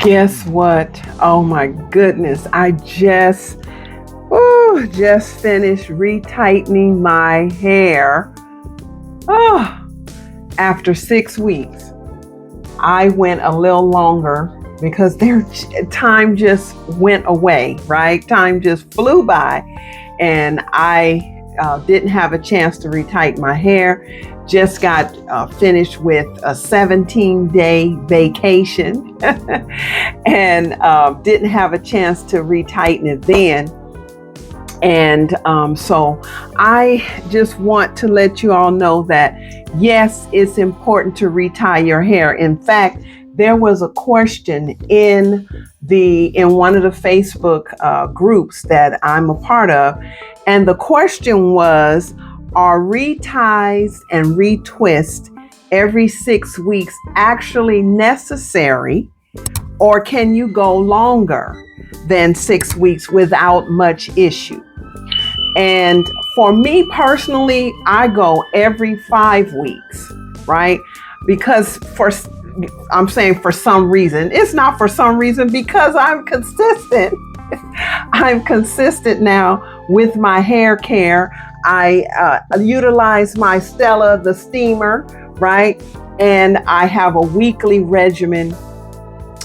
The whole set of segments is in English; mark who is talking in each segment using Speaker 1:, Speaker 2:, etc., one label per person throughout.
Speaker 1: Guess what? Oh my goodness. I just finished retightening my hair. Oh, after 6 weeks. I went a little longer because time just went away, right? Time just flew by, and I didn't have a chance to retighten my hair. Just got finished with a 17-day vacation and didn't have a chance to retighten it then. And so I just want to let you all know that, yes, it's important to retie your hair. In fact, there was a question in one of the Facebook groups that I'm a part of. And the question was, are reties and retwists every 6 weeks actually necessary, or can you go longer than 6 weeks without much issue? And for me personally, I go every 5 weeks, right? Because I'm saying for some reason, it's not for some reason, because I'm consistent. I'm consistent now with my hair care. I utilize my Stella, the steamer, right? And I have a weekly regimen,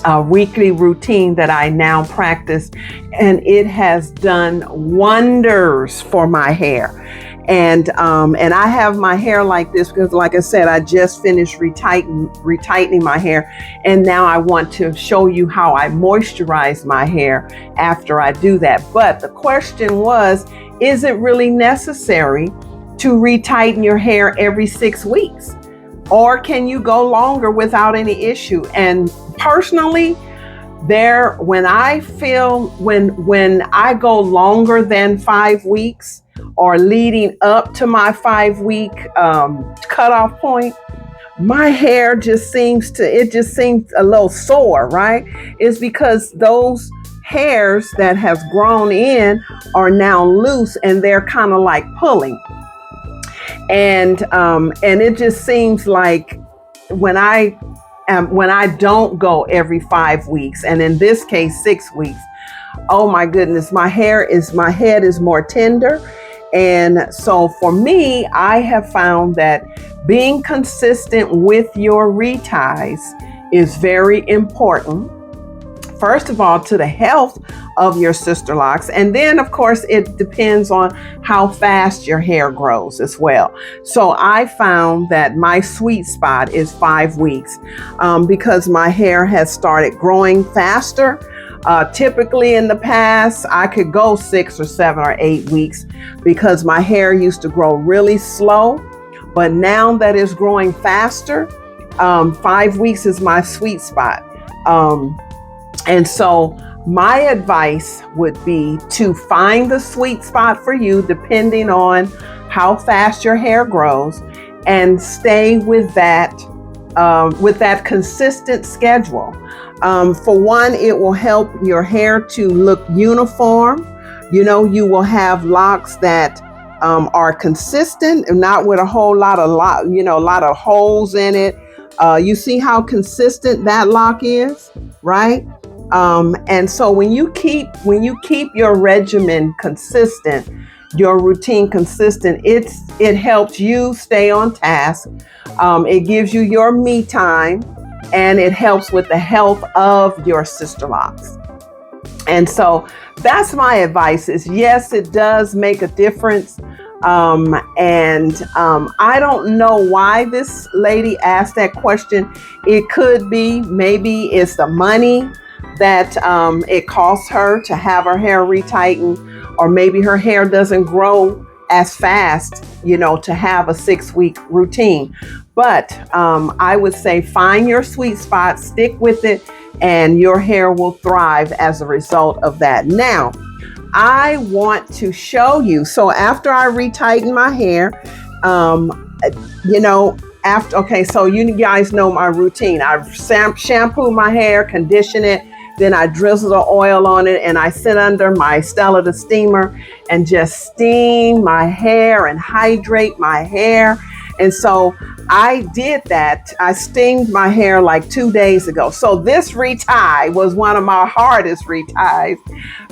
Speaker 1: a weekly routine that I now practice, and it has done wonders for my hair. And I have my hair like this because, like I said, I just finished retightening my hair, and now I want to show you how I moisturize my hair after I do that. But the question was, is it really necessary to retighten your hair every 6 weeks? Or can you go longer without any issue? And personally, when I go longer than 5 weeks, or leading up to my 5-week cutoff point, my hair just seems a little sore, right? It's because those hairs that has grown in are now loose, and they're kind of like pulling. And it just seems like when I don't go every 5 weeks, and in this case 6 weeks, oh my goodness, my head is more tender. And so for me, I have found that being consistent with your reties is very important. First of all, to the health of your sister locks. And then, of course, it depends on how fast your hair grows as well. So I found that my sweet spot is 5 weeks because my hair has started growing faster. Typically in the past, I could go 6 or 7 or 8 weeks because my hair used to grow really slow. But now that it's growing faster, 5 weeks is my sweet spot. And so my advice would be to find the sweet spot for you, depending on how fast your hair grows, and stay with that consistent schedule. For one, it will help your hair to look uniform. You know, you will have locks that are consistent and not with a lot of holes in it. You see how consistent that lock is, right? And so when you keep your regimen consistent, your routine consistent, it helps you stay on task. It gives you your me time, and it helps with the health of your sister locks. And so that's my advice is, yes, it does make a difference. I don't know why this lady asked that question. It could be, maybe it's the money that it costs her to have her hair retightened, or maybe her hair doesn't grow as fast, to have a 6-week routine. But I would say find your sweet spot, stick with it, and your hair will thrive as a result of that. Now, I want to show you. So after I retighten my hair, so you guys know my routine. I shampoo my hair, condition it, then I drizzle the oil on it, and I sit under my Stella the steamer and just steam my hair and hydrate my hair. And so I did that. I steamed my hair like 2 days ago. So this retie was one of my hardest reties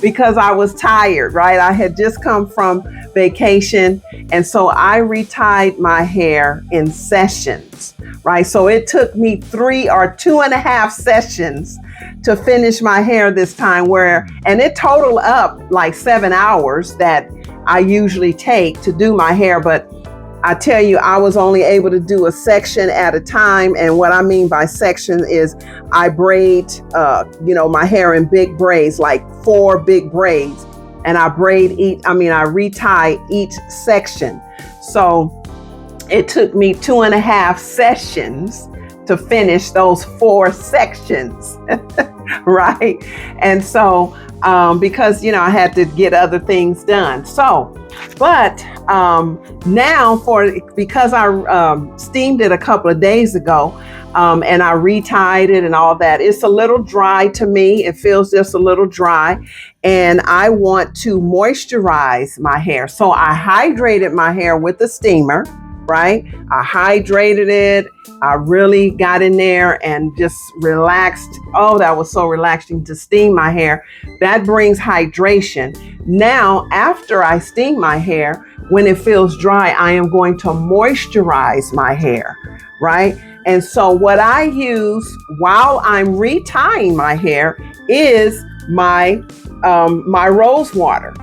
Speaker 1: because I was tired, right? I had just come from vacation. And so I retied my hair in sessions, right? So it took me 3 or 2.5 sessions to finish my hair this time, and it totaled up like 7 hours that I usually take to do my hair. But I tell you, I was only able to do a section at a time. And what I mean by section is I braid, my hair in big braids, like 4 big braids. And I retie each section. So it took me 2.5 sessions to finish those 4 sections, right? And so, because, I had to get other things done. So, but now because I steamed it a couple of days ago, and I retied it and all that, it's a little dry to me. It feels just a little dry. And I want to moisturize my hair. So I hydrated my hair with the steamer, right? I hydrated it. I really got in there and just relaxed. Oh, that was so relaxing to steam my hair. That brings hydration. Now, after I steam my hair, when it feels dry, I am going to moisturize my hair, right? And so what I use while I'm retying my hair is my rose water.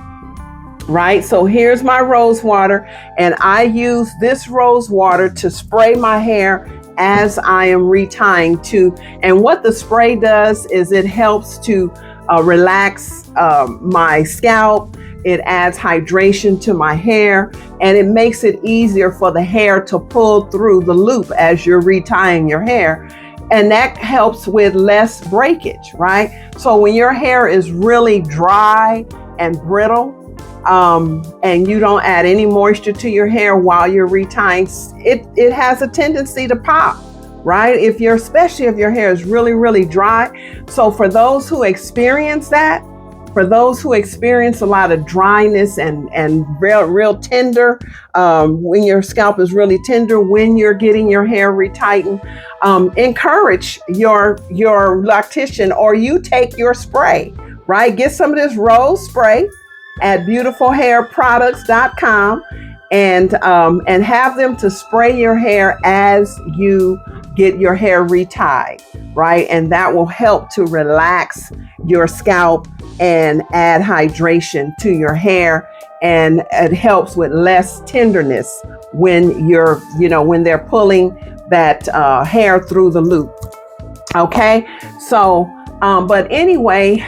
Speaker 1: Right, so here's my rose water, and I use this rose water to spray my hair as I am retying too. And what the spray does is it helps to relax my scalp. It adds hydration to my hair, and it makes it easier for the hair to pull through the loop as you're retying your hair. And that helps with less breakage, right? So when your hair is really dry and brittle, and you don't add any moisture to your hair while you're retying, it has a tendency to pop, right? Especially if your hair is really, really dry. So for those who experience that, for those who experience a lot of dryness and real tender, when your scalp is really tender, when you're getting your hair retightened, encourage your loctician, or you take your spray, right? Get some of this rose spray at beautifulhairproducts.com and have them to spray your hair as you get your hair retied, right? And that will help to relax your scalp and add hydration to your hair, and it helps with less tenderness when when they're pulling that hair through the loop. Okay, so but anyway,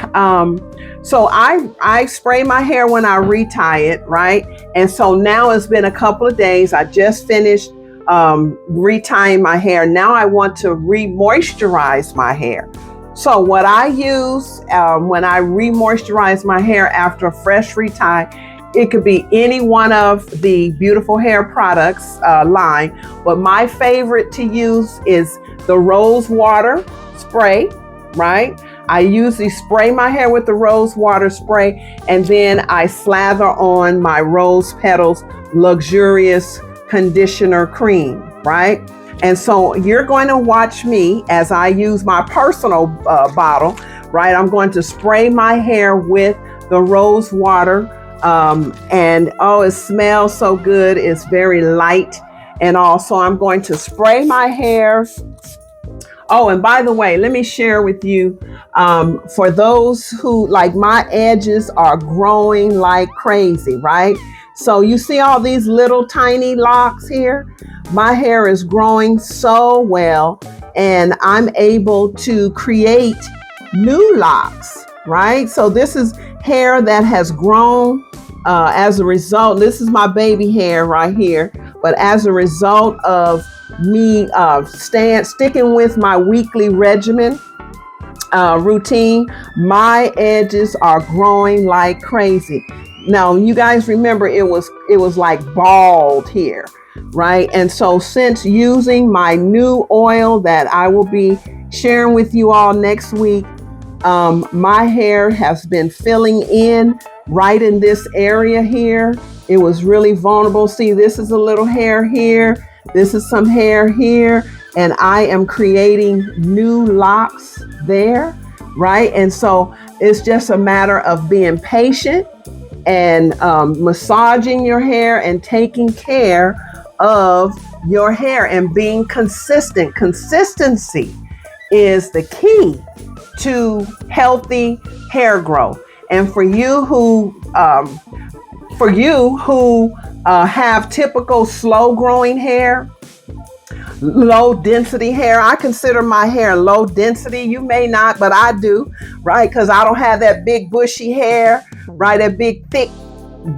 Speaker 1: so I spray my hair when I retie it, right? And so now it's been a couple of days. I just finished retying my hair. Now I want to re-moisturize my hair. So what I use when I re-moisturize my hair after a fresh retie, it could be any one of the Beautiful Hair Products line, but my favorite to use is the rose water spray, right? I usually spray my hair with the rose water spray, and then I slather on my Rose Petals Luxurious Conditioner Cream, right? And so you're going to watch me as I use my personal bottle, right? I'm going to spray my hair with the rose water, and oh, it smells so good. It's very light, and also I'm going to spray my hair. Oh, and by the way, let me share with you, for those who, like, my edges are growing like crazy, right? So you see all these little tiny locks here? My hair is growing so well, and I'm able to create new locks, right? So this is hair that has grown as a result. This is my baby hair right here, but as a result of me sticking with my weekly regimen routine, my edges are growing like crazy. Now, you guys remember it was like bald here, right? And so since using my new oil that I will be sharing with you all next week, my hair has been filling in right in this area here. It was really vulnerable. See, this is a little hair here. This is some hair here, and I am creating new locks there, right? And so it's just a matter of being patient and massaging your hair and taking care of your hair and being consistent. Consistency is the key to healthy hair growth. And for you who have typical slow growing hair, low density hair, I consider my hair low density. You may not, but I do, right? Because I don't have that big bushy hair, right? That big, thick,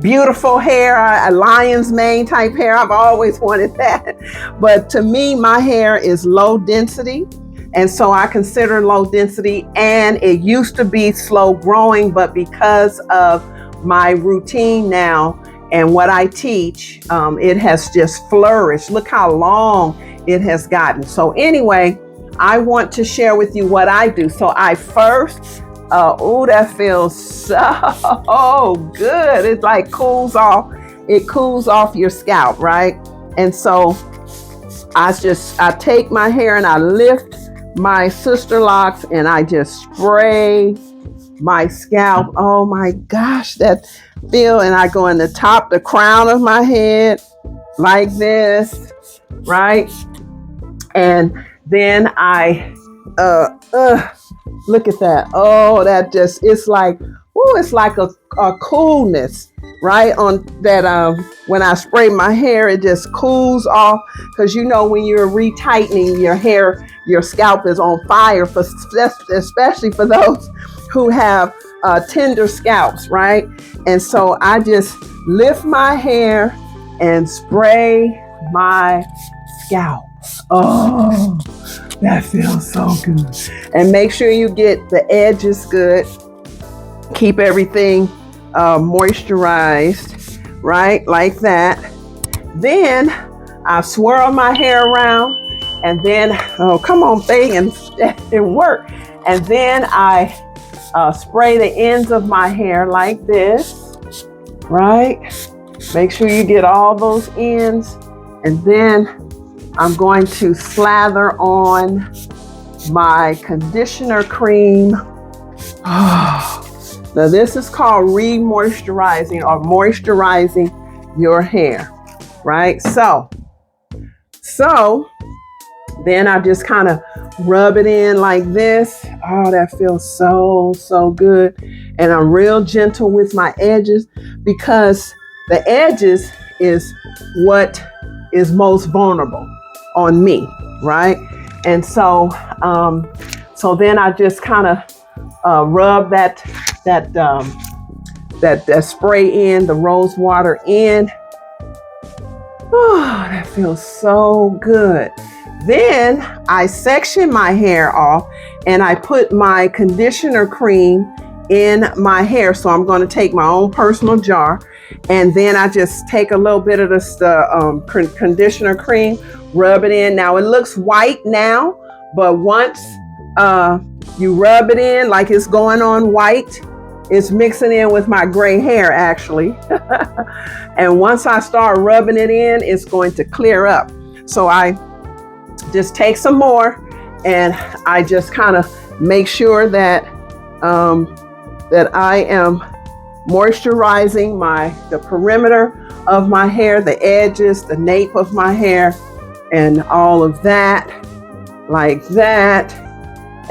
Speaker 1: beautiful hair, a lion's mane type hair. I've always wanted that. But to me, my hair is low density. And so I consider low density, and it used to be slow growing, but because of my routine now and what I teach, it has just flourished. Look how long it has gotten. So anyway, I want to share with you what I do. So I first, that feels so good. It like cools off. It cools off your scalp, right? And so I take my hair and I lift my Sisterlocks and I just spray my scalp. Oh my gosh, that feel. And I go in the crown of my head like this, right? And then I look at that. Oh, that just, it's like, it's like a coolness, right? On that, when I spray my hair, it just cools off. Because you know, when you're retightening your hair, your scalp is on fire, especially for those who have tender scalps, right? And so I just lift my hair and spray my scalp. Oh, that feels so good. And make sure you get the edges good. Keep everything moisturized, right? Like that. Then I swirl my hair around, and then, come on, babe, and work. And then I spray the ends of my hair like this, right? Make sure you get all those ends. And then I'm going to slather on my conditioner cream. Now this is called re-moisturizing or moisturizing your hair, right? So then I just kind of rub it in like this. Oh, that feels so good. And I'm real gentle with my edges, because the edges is what is most vulnerable on me, right? And so then I just kind of rub that spray in, the rose water in. Oh, that feels so good. Then I section my hair off and I put my conditioner cream in my hair. So I'm going to take my own personal jar, and then I just take a little bit of this conditioner cream, rub it in. Now it looks white now, but once you rub it in, like it's going on white, it's mixing in with my gray hair actually. And once I start rubbing it in, it's going to clear up. So I just take some more, and I just kind of make sure that that I am moisturizing the perimeter of my hair, the edges, the nape of my hair, and all of that, like that.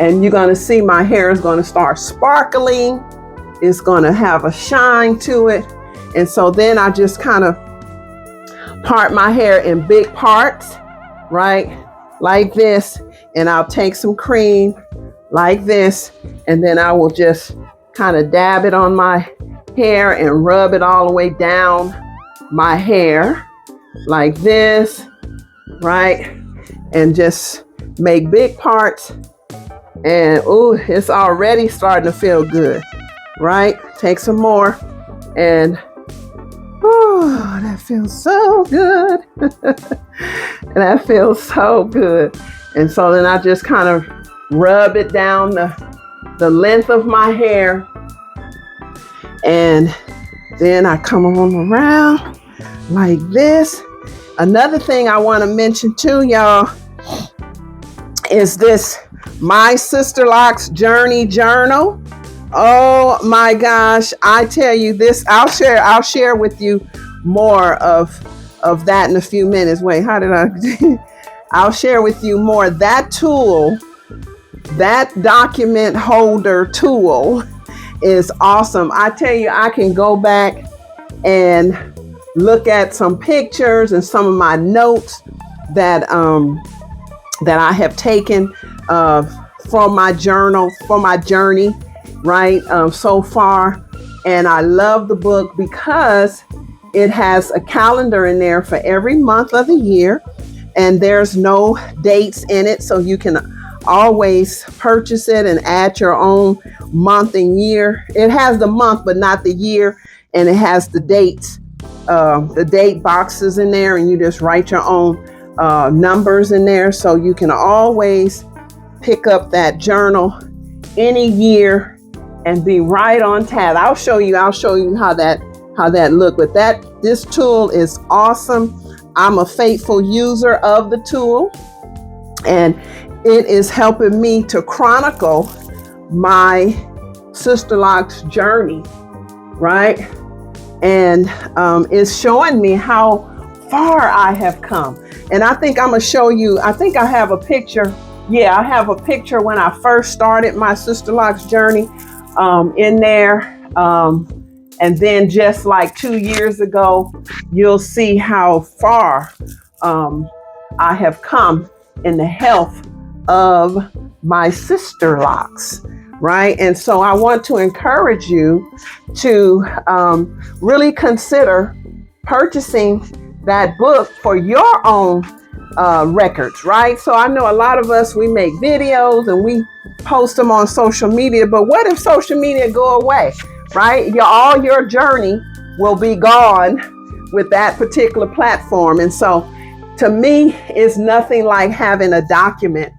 Speaker 1: And you're going to see my hair is going to start sparkling. It's going to have a shine to it. And so then I just kind of part my hair in big parts, right? Like this. And I'll take some cream like this, and then I will just kind of dab it on my hair and rub it all the way down my hair like this, right? And just make big parts. And it's already starting to feel good, right? Take some more, and that feels so good. That feels so good. And so then I just kind of rub it down the length of my hair, and then I come on around like this, Another thing I want to mention too, y'all, is this My Sisterlocks Journey Journal. Oh my gosh, I tell you this, I'll share with you more of that in a few minutes. Wait, how did I I'll share with you more. That tool, that document holder tool is awesome. I tell you, I can go back and look at some pictures and some of my notes that I have taken from my journal, for my journey, right, so far. And I love the book because it has a calendar in there for every month of the year, and there's no dates in it, so you can always purchase it and add your own month and year. It has the month but not the year, and it has the dates, the date boxes in there, and you just write your own numbers in there, so you can always pick up that journal any year and be right on task. I'll show you how that look. But this tool is awesome. I'm a faithful user of the tool, and it is helping me to chronicle my Sisterlocks journey, right? And it's showing me how far I have come. And I think I'm gonna show you, I think I have a picture. Yeah, I have a picture when I first started my Sisterlocks journey in there. And then just like 2 years ago, you'll see how far I have come in the health of my Sisterlocks, right? And so I want to encourage you to really consider purchasing that book for your own records, right? So I know a lot of us, we make videos and we post them on social media, but what if social media go away, right? All your journey will be gone with that particular platform. And so to me, it's nothing like having a document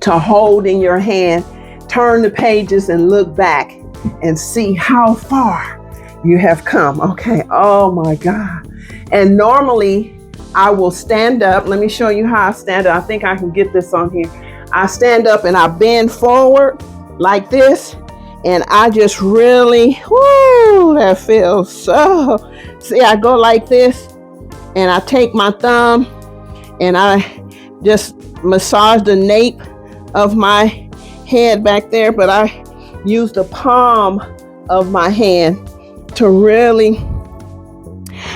Speaker 1: to hold in your hand, turn the pages and look back and see how far you have come. Okay. Oh my God. And normally I will stand up. Let me show you how I stand up. I think I can get this on here. I stand up and I bend forward like this. And I just really, whoo, that feels so. See, I go like this and I take my thumb and I just massage the nape of my head back there. But I use the palm of my hand to really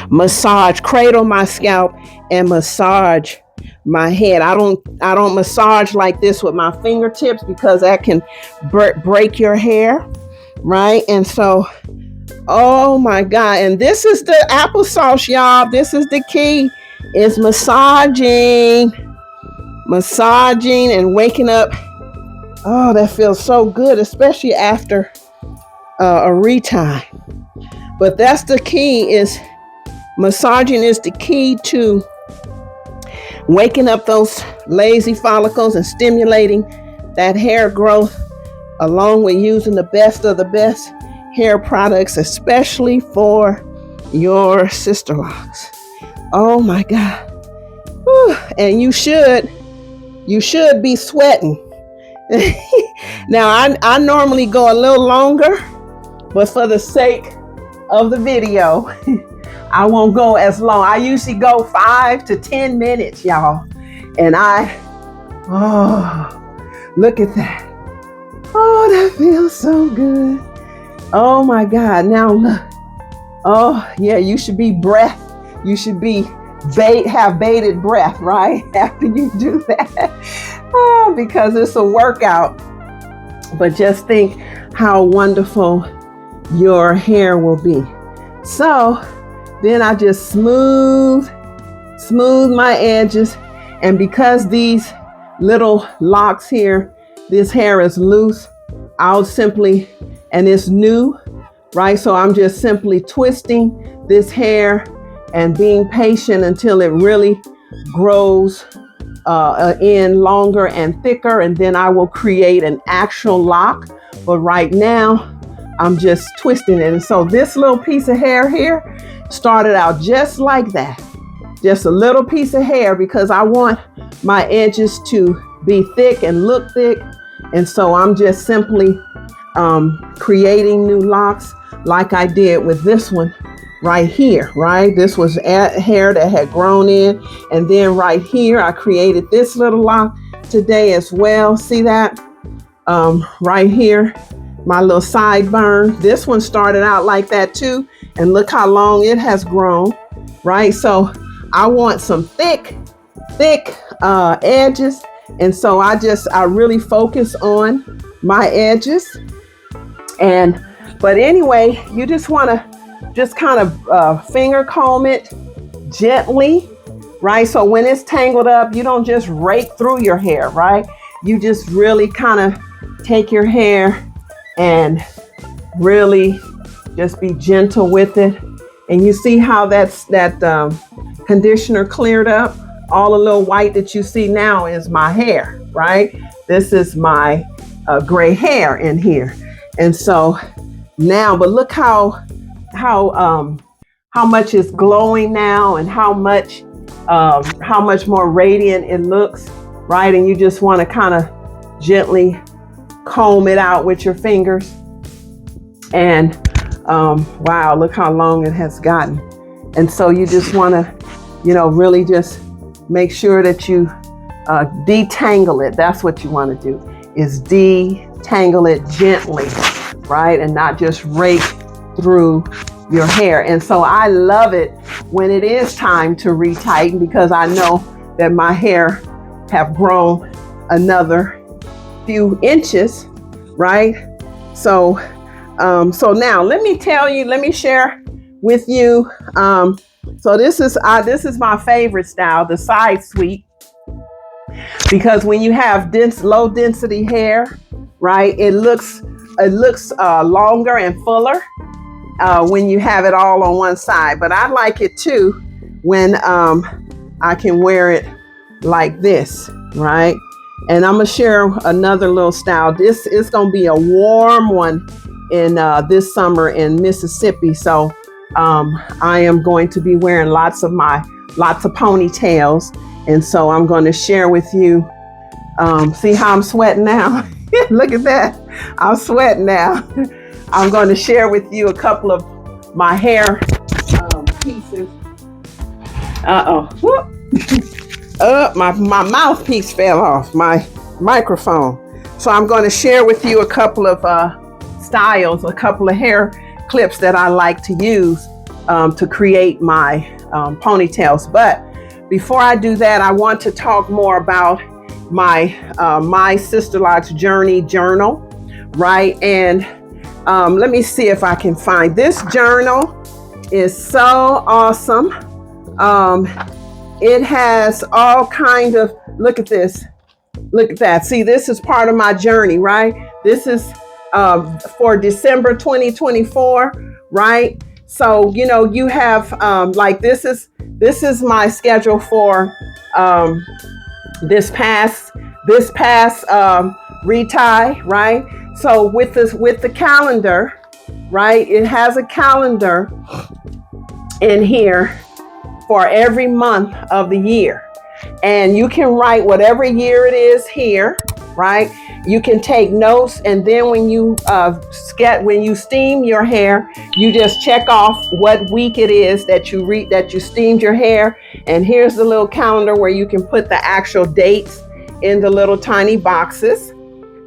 Speaker 1: massage, cradle my scalp and massage my head. I don't massage like this with my fingertips because that can break your hair, right? And so, oh my God. And this is the applesauce, y'all. This is the key, is massaging and waking up. Oh, that feels so good, especially after a retie. But that's the key, is massaging is the key to waking up those lazy follicles and stimulating that hair growth, along with using the best of the best hair products, especially for your Sisterlocks. Oh my God. Whew. And you should be sweating. Now I normally go a little longer, but for the sake of the video, I won't go as long. I usually go 5 to 10 minutes, y'all. And look at that. Oh, that feels so good. Oh my God. Now look. Oh yeah, you should be You should be have bated breath, right? After you do that. Oh, because it's a workout. But just think how wonderful your hair will be. So then I just smooth my edges. And because these little locks here, this hair is loose, I'll simply, and it's new, right? So I'm just simply twisting this hair and being patient until it really grows in longer and thicker. And then I will create an actual lock. But right now, I'm just twisting it. And so this little piece of hair here started out just like that. just a little piece of hair because I want my edges to be thick and look thick. And so I'm just simply creating new locks like I did with this one right here, right? This was hair that had grown in. And then right here, I created this little lock today as well. See that? Right here, my little sideburn. This one started out like that too. And look how long it has grown, right? So I want some thick edges. And so I really focus on my edges. But anyway, you just want to just kind of finger comb it gently, right? So when it's tangled up, you don't just rake through your hair, right? You just really kind of take your hair and really just be gentle with it. And you see how that conditioner cleared up? All the little white that you see now is my hair, right? This is my gray hair in here. And so now, but look how much is glowing now and how much more radiant it looks, right? And you just want to kind of gently comb it out with your fingers. And wow, look how long it has gotten. And so you just want to, really just make sure that you detangle it. That's what you want to do, is detangle it gently, right? And not just rake through your hair. And so I love it when it is time to retighten because I know that my hair have grown another few inches, right? So now let me share with you. So this is my favorite style, the side sweep, because when you have low density hair, right, it looks longer and fuller when you have it all on one side. But I like it too when I can wear it like this, right? And I'm gonna share another little style. This is gonna be a warm one in this summer in Mississippi. So I am going to be wearing lots of ponytails. And so I'm going to share with you, see how I'm sweating now? Look at that. I'm sweating now. I'm going to share with you a couple of my hair pieces. My mouthpiece fell off, my microphone. So I'm going to share with you a couple of styles, a couple of hair clips that I like to use to create my ponytails. But before I do that, I want to talk more about my Sisterlocks Journey journal, right? And let me see if I can find this journal. Is so awesome. It has all kind of, look at this, look at that. See, this is part of my journey, right? This is for December 2024, right? So, you have like this is my schedule for this past retie, right? So with the calendar, right? It has a calendar in here for every month of the year. And you can write whatever year it is here, right? You can take notes, and then when you steam your hair, you just check off what week it is that you steamed your hair. And here's the little calendar where you can put the actual dates in the little tiny boxes.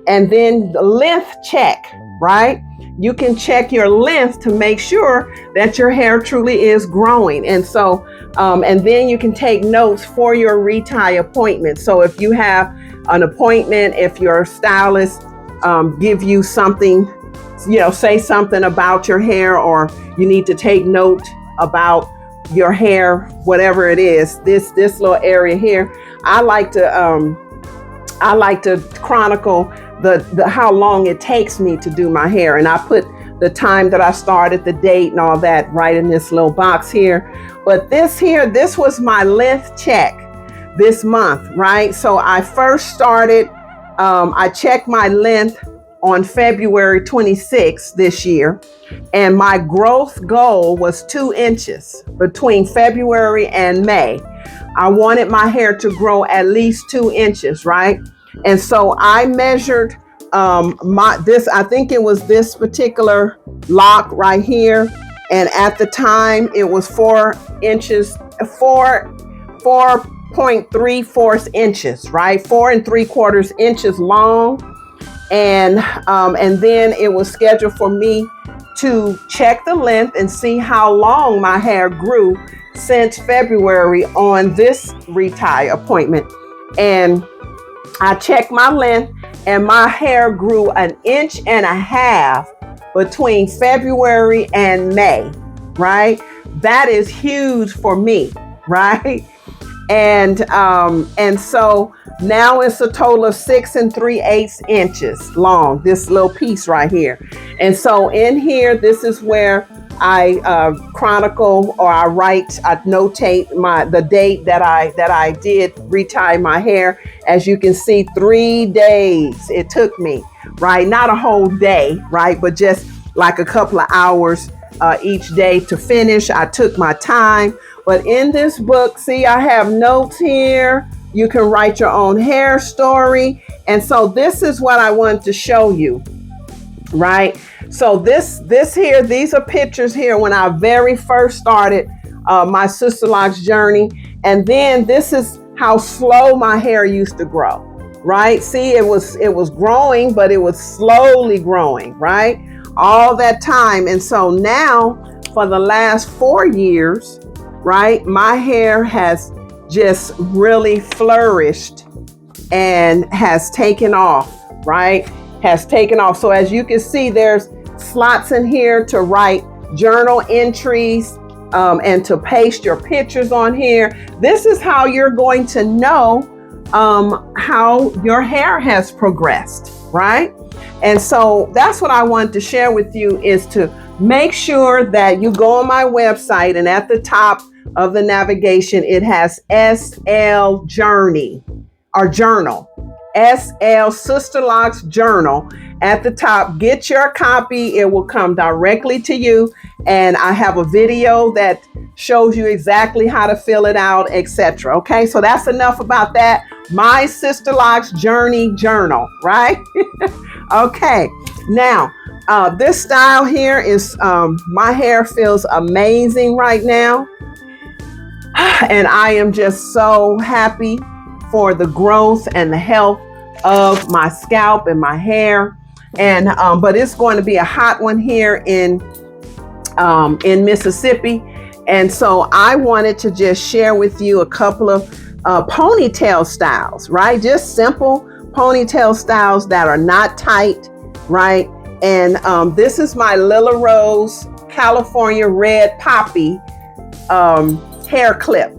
Speaker 1: And then the length check, right? You can check your length to make sure that your hair truly is growing. And so, and then you can take notes for your retie appointment. So if you have an appointment, if your stylist give you something, say something about your hair, or you need to take note about your hair, whatever it is, this little area here, I like to chronicle the how long it takes me to do my hair, and I put the time that I started, the date and all that right in this little box here. But this was my length check this month, right? So I first started, I checked my length on February 26th this year, and my growth goal was 2 inches between February and May. I wanted my hair to grow at least 2 inches, right? And so I measured I think it was this particular lock right here. And at the time it was 4 inches, 4.34 inches, right? 4 3/4 inches long. And then it was scheduled for me to check the length and see how long my hair grew since February on this retie appointment. And I checked my length and my hair grew 1.5 inches between February and May, right? That is huge for me, right? And so now it's a total of 6 3/8 inches long, this little piece right here. And so in here, this is where I chronicle, or I notate the date that I did retie my hair. As you can see, 3 days it took me, right? Not a whole day, right? But just like a couple of hours each day to finish. I took my time. But in this book, see, I have notes here. You can write your own hair story. And so this is what I wanted to show you, right? So this here, these are pictures here when I very first started my Sisterlocks journey. And then this is how slow my hair used to grow, right? See, it was growing, but it was slowly growing, right? All that time. And so now for the last 4 years, right, my hair has just really flourished and has taken off, right? Has taken off. So as you can see, there's slots in here to write journal entries and to paste your pictures on here. This is how you're going to know how your hair has progressed, right? And so that's what I wanted to share with you, is to make sure that you go on my website, and at the top of the navigation, it has SL Journey or Journal, SL Sisterlocks Journal at the top. Get your copy. It will come directly to you. And I have a video that shows you exactly how to fill it out, etc. Okay, so that's enough about that. My Sisterlocks Journey Journal, right? Okay, now this style here is, my hair feels amazing right now. And I am just so happy for the growth and the health of my scalp and my hair. And but it's going to be a hot one here in Mississippi. And so I wanted to just share with you a couple of ponytail styles, right? Just simple ponytail styles that are not tight, right? And this is my Lila Rose California Red Poppy hair clip.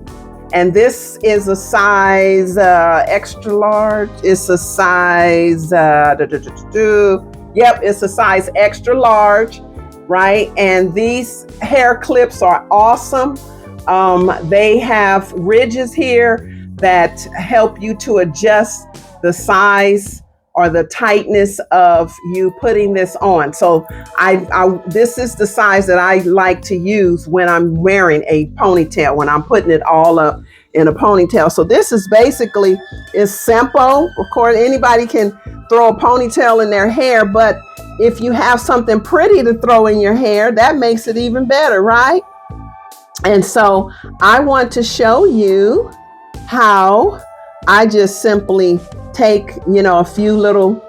Speaker 1: And this is a size extra large. It's a size, yep, it's a size extra large, right? And these hair clips are awesome. They have ridges here that help you to adjust the size or the tightness of you putting this on. So this is the size that I like to use when I'm wearing a ponytail, when I'm putting it all up in a ponytail. So this is basically, it's simple. Of course, anybody can throw a ponytail in their hair, but if you have something pretty to throw in your hair, that makes it even better, right? And so I want to show you how I just simply take, a few little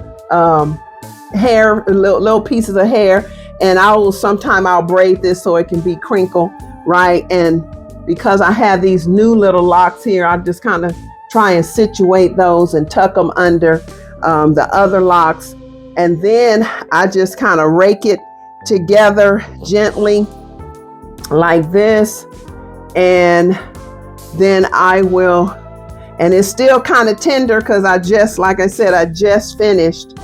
Speaker 1: little pieces of hair, and sometime I'll braid this so it can be crinkled, right? And because I have these new little locks here, I just kind of try and situate those and tuck them under the other locks. And then I just kind of rake it together gently like this. And then I will, and it's still kind of tender because like I said, I just finished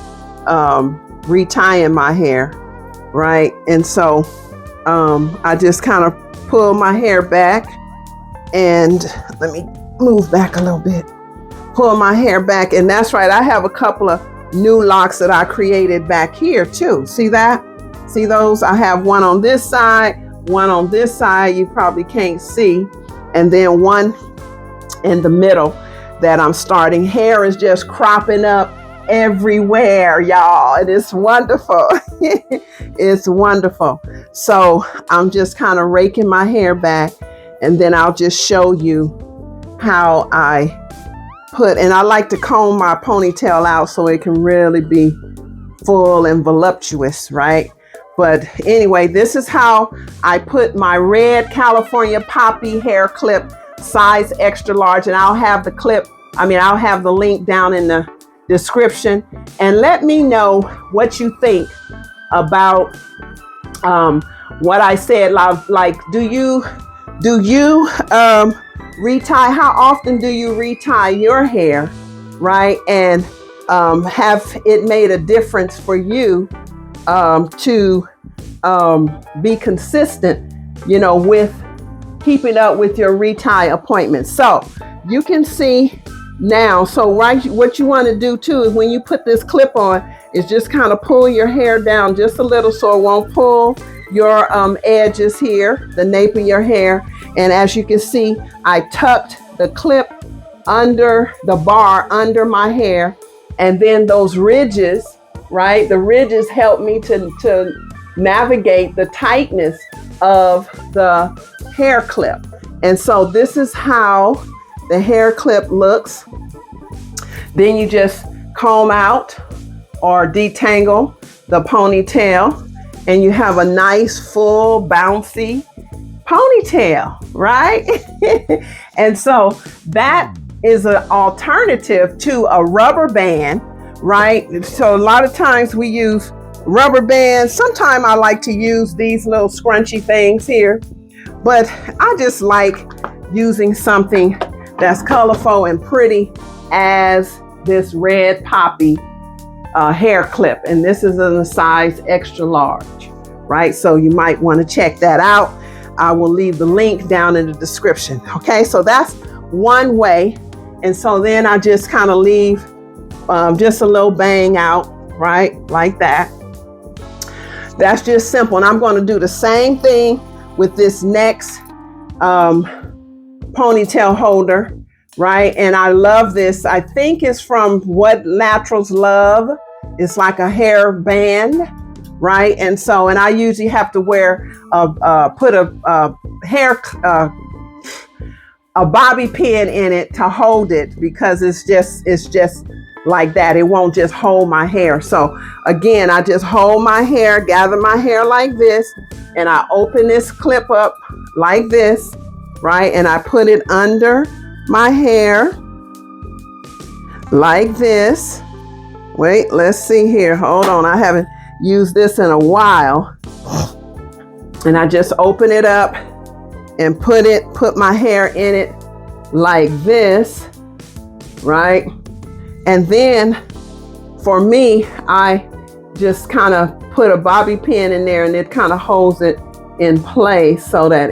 Speaker 1: retying my hair, right? And so I just kind of pull my hair back, and let me move back a little bit. Pull my hair back, and that's right. I have a couple of new locks that I created back here too. See that? See those? I have one on this side, one on this side. You probably can't see, and then one in the middle that I'm starting. Hair is just cropping up everywhere, y'all. It is wonderful. It's wonderful. So I'm just kind of raking my hair back, and then I'll just show you how I put, and I like to comb my ponytail out so it can really be full and voluptuous, right? But anyway, this is how I put my red California Poppy hair clip, size extra large, and I'll have the link down in the description. And let me know what you think about what I said. Like, do you retie? How often do you retie your hair, right? And have it made a difference for you to be consistent, with keeping up with your retie appointments? So you can see now. So what you want to do too is when you put this clip on, is just kind of pull your hair down just a little so it won't pull your edges here, the nape of your hair. And as you can see, I tucked the clip under the bar under my hair, and then those ridges, right? The ridges help me to navigate the tightness of the hair clip. And so this is how the hair clip looks. Then you just comb out or detangle the ponytail, and you have a nice full bouncy ponytail, right? And so that is an alternative to a rubber band, right? So a lot of times we use rubber bands. Sometimes I like to use these little scrunchy things here, but I just like using something that's colorful and pretty as this red Poppy hair clip. And this is in a size extra large, right? So you might want to check that out. I will leave the link down in the description. Okay, so that's one way. And so then I just kind of leave just a little bang out, right? Like that. That's just simple. And I'm going to do the same thing with this next ponytail holder, right? And I love this. I think it's from What Naturals Love. It's like a hair band, right? And so, and I usually have to wear put a bobby pin in it to hold it, because it's just like that. It won't just hold my hair. So again, I just hold my hair, gather my hair like this, and I open this clip up like this, right? And I put it under my hair like this. Wait, let's see here. Hold on. I haven't used this in a while. And I just open it up and put my hair in it like this, right? And then for me, I just kind of put a bobby pin in there, and it kind of holds it in place so that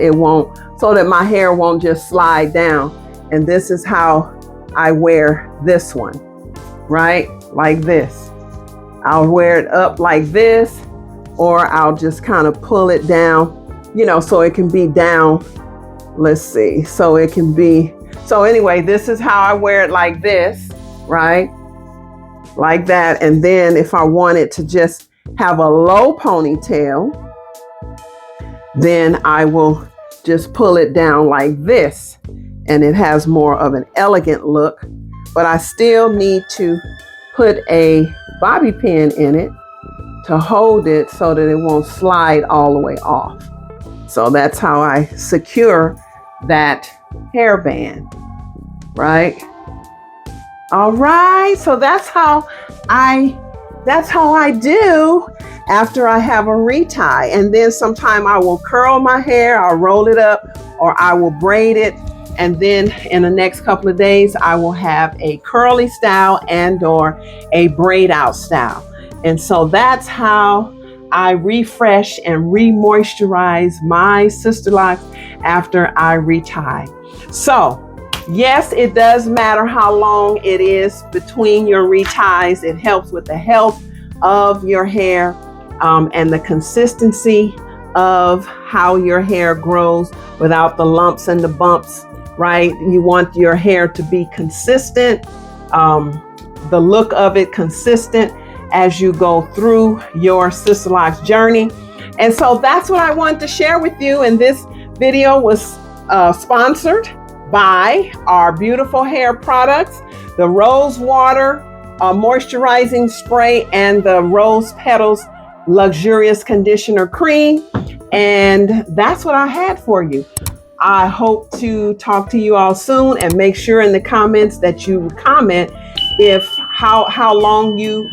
Speaker 1: my hair won't just slide down. And this is how I wear this one, right? Like this. I'll wear it up like this, or I'll just kind of pull it down, so it can be down. Let's see. So anyway, this is how I wear it like this, right? Like that. And then if I wanted to just have a low ponytail, then I will just pull it down like this, and it has more of an elegant look. But I still need to put a bobby pin in it to hold it so that it won't slide all the way off. So that's how I secure that hairband, right? All right, so that's how I do after I have a retie. And then sometime I will curl my hair, I'll roll it up, or I will braid it. And then in the next couple of days, I will have a curly style and or a braid out style. And so that's how I refresh and re-moisturize my Sisterlocks after I retie. So yes, it does matter how long it is between your reties. It helps with the health of your hair and the consistency of how your hair grows without the lumps and the bumps right? You want your hair to be consistent, the look of it consistent as you go through your Sisterlocks journey. And so that's what I wanted to share with you. And this video was sponsored by our beautiful hair products, the Rose Water Moisturizing Spray and the Rose Petals Luxurious Conditioner Cream. And that's what I had for you. I hope to talk to you all soon, and make sure in the comments that you comment if how long you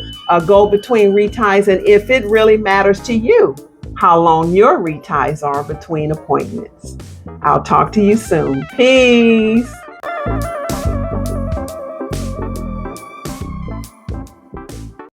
Speaker 1: go between reties, and if it really matters to you how long your reties are between appointments. I'll talk to you soon. Peace.